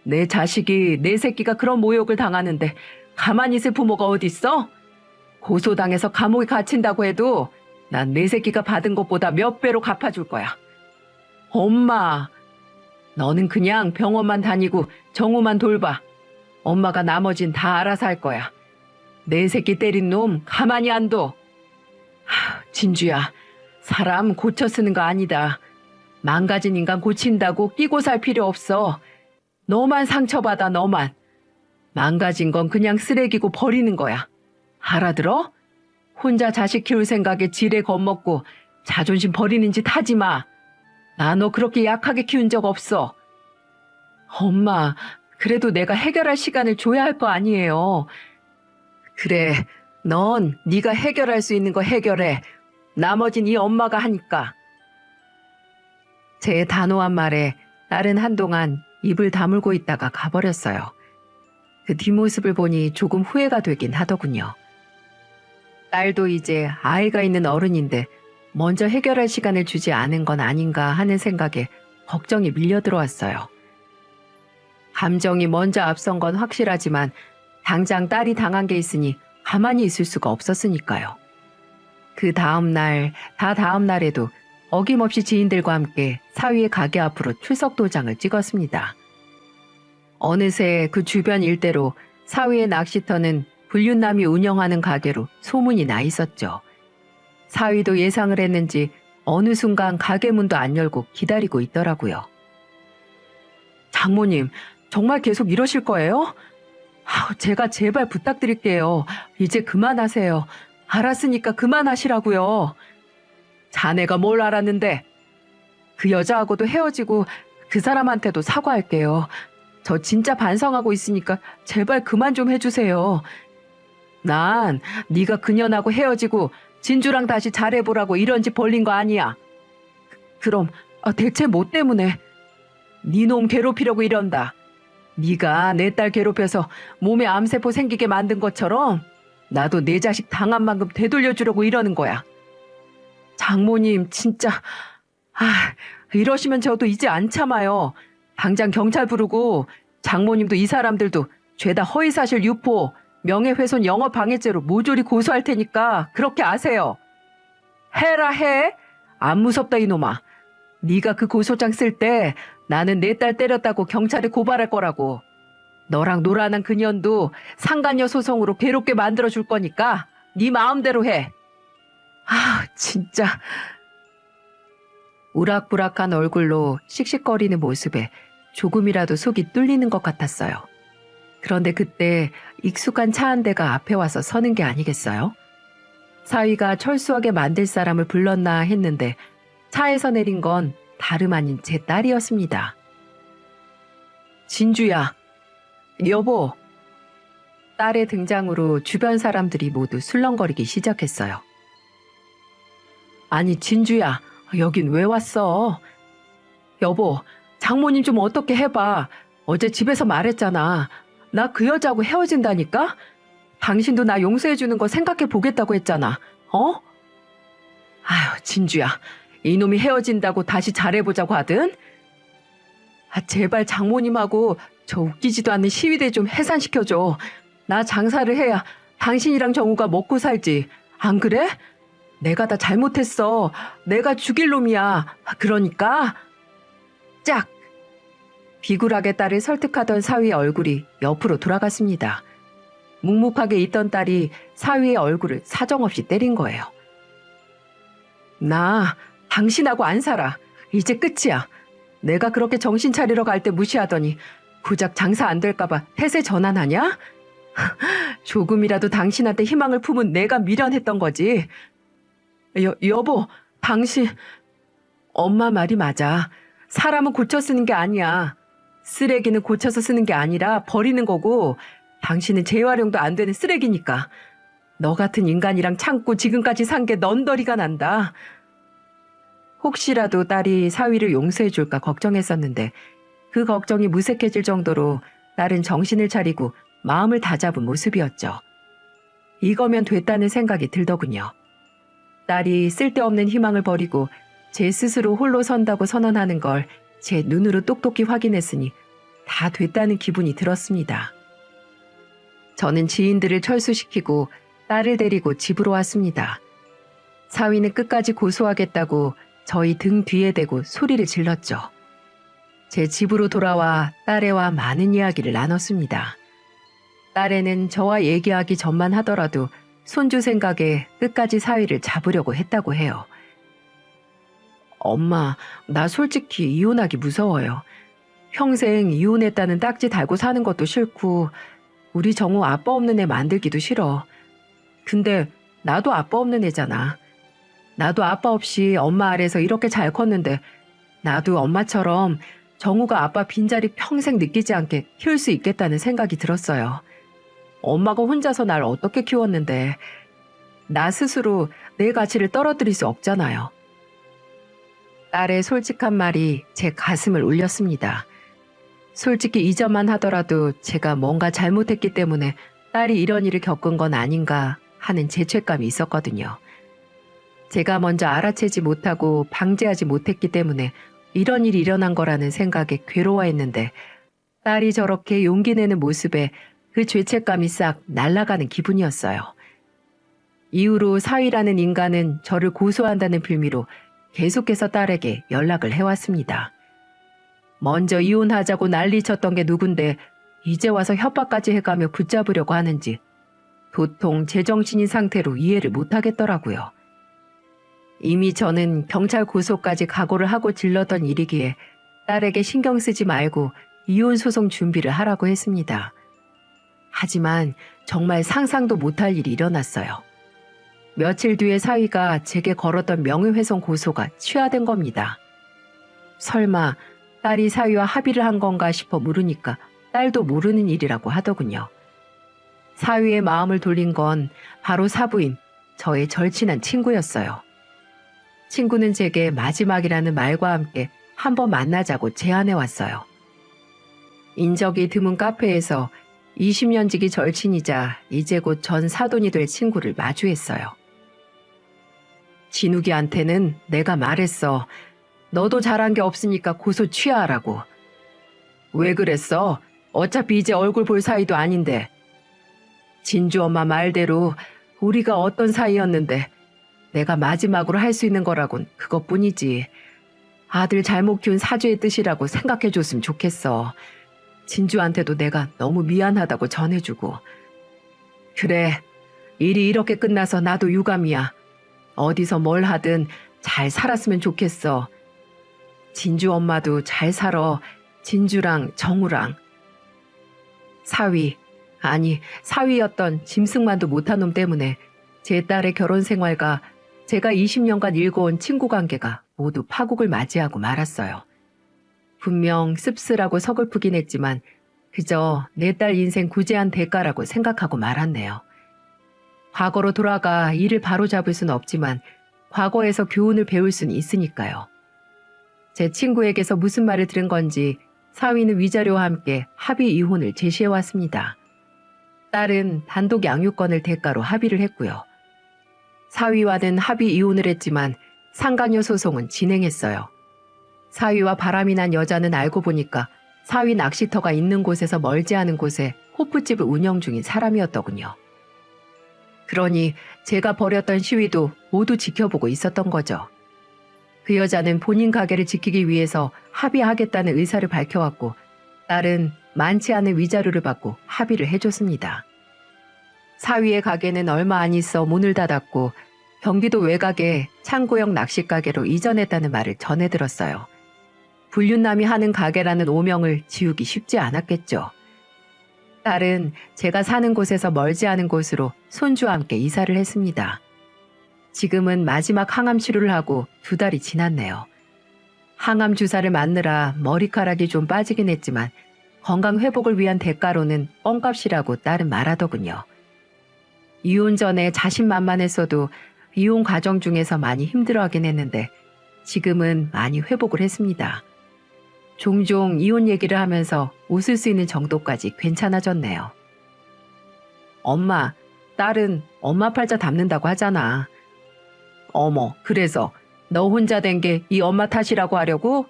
내 자식이, 내 새끼가 그런 모욕을 당하는데 가만히 있을 부모가 어딨어? 고소당해서 감옥에 갇힌다고 해도 난 내 새끼가 받은 것보다 몇 배로 갚아줄 거야. 엄마, 너는 그냥 병원만 다니고 정우만 돌봐. 엄마가 나머진 다 알아서 할 거야. 내 새끼 때린 놈 가만히 안 둬. 진주야, 사람 고쳐 쓰는 거 아니다. 망가진 인간 고친다고 끼고 살 필요 없어. 너만 상처받아, 너만. 망가진 건 그냥 쓰레기고 버리는 거야. 알아들어? 혼자 자식 키울 생각에 지레 겁먹고 자존심 버리는 짓 하지 마. 나 너 그렇게 약하게 키운 적 없어. 엄마, 그래도 내가 해결할 시간을 줘야 할 거 아니에요. 그래, 넌 네가 해결할 수 있는 거 해결해. 나머진 이 엄마가 하니까. 제 단호한 말에 딸은 한동안 입을 다물고 있다가 가버렸어요. 그 뒷모습을 보니 조금 후회가 되긴 하더군요. 딸도 이제 아이가 있는 어른인데 먼저 해결할 시간을 주지 않은 건 아닌가 하는 생각에 걱정이 밀려 들어왔어요. 감정이 먼저 앞선 건 확실하지만 당장 딸이 당한 게 있으니 가만히 있을 수가 없었으니까요. 그 다음 날, 다음 날에도 어김없이 지인들과 함께 사위의 가게 앞으로 출석 도장을 찍었습니다. 어느새 그 주변 일대로 사위의 낚시터는 불륜남이 운영하는 가게로 소문이 나 있었죠. 사위도 예상을 했는지 어느 순간 가게 문도 안 열고 기다리고 있더라고요. 장모님, 정말 계속 이러실 거예요? 제가 제발 부탁드릴게요. 이제 그만하세요. 알았으니까 그만하시라고요. 자네가 뭘 알았는데? 그 여자하고도 헤어지고 그 사람한테도 사과할게요. 저 진짜 반성하고 있으니까 제발 그만 좀 해주세요. 난 네가 그년하고 헤어지고 진주랑 다시 잘해보라고 이런 짓 벌린 거 아니야. 그럼 대체 뭐 때문에? 네 놈 괴롭히려고 이런다. 네가 내 딸 괴롭혀서 몸에 암세포 생기게 만든 것처럼 나도 내 자식 당한 만큼 되돌려주려고 이러는 거야. 장모님 진짜 이러시면 저도 이제 안 참아요. 당장 경찰 부르고 장모님도 이 사람들도 죄다 허위사실 유포, 명예훼손 영업방해죄로 모조리 고소할 테니까 그렇게 아세요. 해라 해. 안 무섭다 이놈아. 네가 그 고소장 쓸 때 나는 내 딸 때렸다고 경찰에 고발할 거라고. 너랑 노란한 그년도 상간녀 소송으로 괴롭게 만들어줄 거니까 네 마음대로 해. 진짜. 우락부락한 얼굴로 씩씩거리는 모습에 조금이라도 속이 뚫리는 것 같았어요. 그런데 그때 익숙한 차 한 대가 앞에 와서 서는 게 아니겠어요? 사위가 철수하게 만들 사람을 불렀나 했는데 차에서 내린 건 다름 아닌 제 딸이었습니다. 진주야, 여보. 딸의 등장으로 주변 사람들이 모두 술렁거리기 시작했어요. 아니 진주야, 여긴 왜 왔어? 여보, 장모님 좀 어떻게 해봐. 어제 집에서 말했잖아. 나 그 여자하고 헤어진다니까? 당신도 나 용서해주는 거 생각해 보겠다고 했잖아. 진주야. 이놈이 헤어진다고 다시 잘해보자고 하든? 제발 장모님하고 저 웃기지도 않는 시위대 좀 해산시켜줘. 나 장사를 해야 당신이랑 정우가 먹고 살지. 안 그래? 내가 다 잘못했어. 내가 죽일 놈이야. 그러니까 짝! 비굴하게 딸을 설득하던 사위의 얼굴이 옆으로 돌아갔습니다. 묵묵하게 있던 딸이 사위의 얼굴을 사정없이 때린 거예요. 나 당신하고 안 살아. 이제 끝이야. 내가 그렇게 정신 차리러 갈 때 무시하더니 고작 장사 안 될까봐 태세 전환하냐? 조금이라도 당신한테 희망을 품은 내가 미련했던 거지. 여보, 당신... 엄마 말이 맞아. 사람은 고쳐 쓰는 게 아니야. 쓰레기는 고쳐서 쓰는 게 아니라 버리는 거고 당신은 재활용도 안 되는 쓰레기니까. 너 같은 인간이랑 참고 지금까지 산 게 넌더리가 난다. 혹시라도 딸이 사위를 용서해 줄까 걱정했었는데 그 걱정이 무색해질 정도로 딸은 정신을 차리고 마음을 다잡은 모습이었죠. 이거면 됐다는 생각이 들더군요. 딸이 쓸데없는 희망을 버리고 제 스스로 홀로 선다고 선언하는 걸 제 눈으로 똑똑히 확인했으니 다 됐다는 기분이 들었습니다. 저는 지인들을 철수시키고 딸을 데리고 집으로 왔습니다. 사위는 끝까지 고소하겠다고 저희 등 뒤에 대고 소리를 질렀죠. 제 집으로 돌아와 딸애와 많은 이야기를 나눴습니다. 딸애는 저와 얘기하기 전만 하더라도 손주 생각에 끝까지 사위를 잡으려고 했다고 해요. 엄마, 나 솔직히 이혼하기 무서워요. 평생 이혼했다는 딱지 달고 사는 것도 싫고 우리 정우 아빠 없는 애 만들기도 싫어. 근데 나도 아빠 없는 애잖아. 나도 아빠 없이 엄마 아래서 이렇게 잘 컸는데 나도 엄마처럼 정우가 아빠 빈자리 평생 느끼지 않게 키울 수 있겠다는 생각이 들었어요. 엄마가 혼자서 날 어떻게 키웠는데 나 스스로 내 가치를 떨어뜨릴 수 없잖아요. 딸의 솔직한 말이 제 가슴을 울렸습니다. 솔직히 이전만 하더라도 제가 뭔가 잘못했기 때문에 딸이 이런 일을 겪은 건 아닌가 하는 죄책감이 있었거든요. 제가 먼저 알아채지 못하고 방지하지 못했기 때문에 이런 일이 일어난 거라는 생각에 괴로워했는데 딸이 저렇게 용기 내는 모습에 그 죄책감이 싹 날아가는 기분이었어요. 이후로 사위라는 인간은 저를 고소한다는 빌미로 계속해서 딸에게 연락을 해왔습니다. 먼저 이혼하자고 난리쳤던 게 누군데 이제 와서 협박까지 해가며 붙잡으려고 하는지 도통 제정신인 상태로 이해를 못하겠더라고요. 이미 저는 경찰 고소까지 각오를 하고 질렀던 일이기에 딸에게 신경 쓰지 말고 이혼 소송 준비를 하라고 했습니다. 하지만 정말 상상도 못할 일이 일어났어요. 며칠 뒤에 사위가 제게 걸었던 명예훼손 고소가 취하된 겁니다. 설마 딸이 사위와 합의를 한 건가 싶어 물으니까 딸도 모르는 일이라고 하더군요. 사위의 마음을 돌린 건 바로 사부인 저의 절친한 친구였어요. 친구는 제게 마지막이라는 말과 함께 한번 만나자고 제안해 왔어요. 인적이 드문 카페에서 20년 지기 절친이자 이제 곧 전 사돈이 될 친구를 마주했어요. 진욱이한테는 내가 말했어. 너도 잘한 게 없으니까 고소 취하라고. 왜 그랬어? 어차피 이제 얼굴 볼 사이도 아닌데. 진주 엄마 말대로 우리가 어떤 사이였는데 내가 마지막으로 할 수 있는 거라곤 그것뿐이지. 아들 잘못 키운 사주의 뜻이라고 생각해줬으면 좋겠어. 진주한테도 내가 너무 미안하다고 전해주고. 그래, 일이 이렇게 끝나서 나도 유감이야. 어디서 뭘 하든 잘 살았으면 좋겠어. 진주 엄마도 잘 살아. 진주랑 정우랑. 사위였던 짐승만도 못한 놈 때문에 제 딸의 결혼 생활과 제가 20년간 일궈온 친구 관계가 모두 파국을 맞이하고 말았어요. 분명 씁쓸하고 서글프긴 했지만 그저 내 딸 인생 구제한 대가라고 생각하고 말았네요. 과거로 돌아가 일을 바로잡을 수는 없지만 과거에서 교훈을 배울 수는 있으니까요. 제 친구에게서 무슨 말을 들은 건지 사위는 위자료와 함께 합의 이혼을 제시해왔습니다. 딸은 단독 양육권을 대가로 합의를 했고요. 사위와는 합의 이혼을 했지만 상간녀 소송은 진행했어요. 사위와 바람이 난 여자는 알고 보니까 사위 낚시터가 있는 곳에서 멀지 않은 곳에 호프집을 운영 중인 사람이었더군요. 그러니 제가 벌였던 시위도 모두 지켜보고 있었던 거죠. 그 여자는 본인 가게를 지키기 위해서 합의하겠다는 의사를 밝혀왔고 딸은 많지 않은 위자료를 받고 합의를 해줬습니다. 사위의 가게는 얼마 안 있어 문을 닫았고 경기도 외곽에 창고형 낚시가게로 이전했다는 말을 전해 들었어요. 불륜남이 하는 가게라는 오명을 지우기 쉽지 않았겠죠. 딸은 제가 사는 곳에서 멀지 않은 곳으로 손주와 함께 이사를 했습니다. 지금은 마지막 항암 치료를 하고 2달이 지났네요. 항암 주사를 맞느라 머리카락이 좀 빠지긴 했지만 건강 회복을 위한 대가로는 뻥값이라고 딸은 말하더군요. 이혼 전에 자신만만했어도 이혼 과정 중에서 많이 힘들어하긴 했는데 지금은 많이 회복을 했습니다. 종종 이혼 얘기를 하면서 웃을 수 있는 정도까지 괜찮아졌네요. 엄마, 딸은 엄마 팔자 닮는다고 하잖아. 어머, 그래서 너 혼자 된 게 이 엄마 탓이라고 하려고?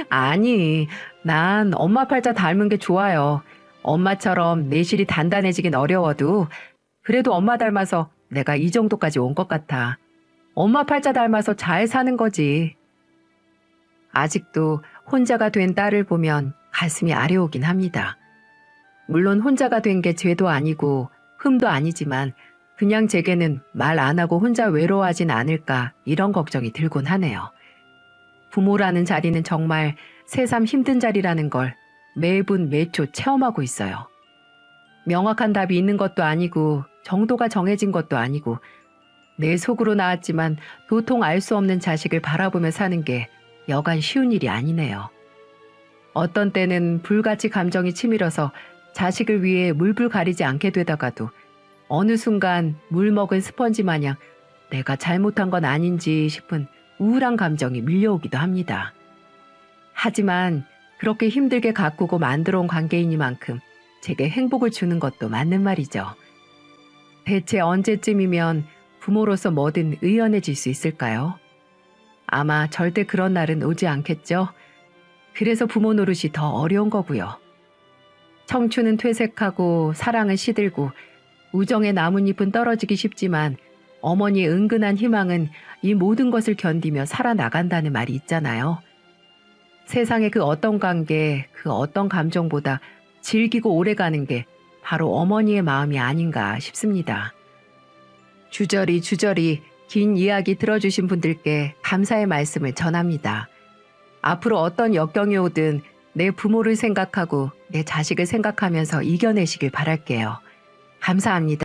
아니, 난 엄마 팔자 닮은 게 좋아요. 엄마처럼 내실이 단단해지긴 어려워도 그래도 엄마 닮아서 내가 이 정도까지 온 것 같아. 엄마 팔자 닮아서 잘 사는 거지. 아직도 혼자가 된 딸을 보면 가슴이 아려오긴 합니다. 물론 혼자가 된 게 죄도 아니고 흠도 아니지만 그냥 제게는 말 안 하고 혼자 외로워하진 않을까 이런 걱정이 들곤 하네요. 부모라는 자리는 정말 새삼 힘든 자리라는 걸 매분 매초 체험하고 있어요. 명확한 답이 있는 것도 아니고 정도가 정해진 것도 아니고 내 속으로 나왔지만 도통 알 수 없는 자식을 바라보며 사는 게 여간 쉬운 일이 아니네요. 어떤 때는 불같이 감정이 치밀어서 자식을 위해 물불 가리지 않게 되다가도 어느 순간 물 먹은 스펀지 마냥 내가 잘못한 건 아닌지 싶은 우울한 감정이 밀려오기도 합니다. 하지만 그렇게 힘들게 가꾸고 만들어 온 관계이니만큼 제게 행복을 주는 것도 맞는 말이죠. 대체 언제쯤이면 부모로서 뭐든 의연해질 수 있을까요? 아마 절대 그런 날은 오지 않겠죠? 그래서 부모 노릇이 더 어려운 거고요. 청춘은 퇴색하고 사랑은 시들고 우정의 나뭇잎은 떨어지기 쉽지만 어머니의 은근한 희망은 이 모든 것을 견디며 살아나간다는 말이 있잖아요. 세상의 그 어떤 관계, 그 어떤 감정보다 질기고 오래가는 게 바로 어머니의 마음이 아닌가 싶습니다. 주저리 긴 이야기 들어주신 분들께 감사의 말씀을 전합니다. 앞으로 어떤 역경이 오든 내 부모를 생각하고 내 자식을 생각하면서 이겨내시길 바랄게요. 감사합니다.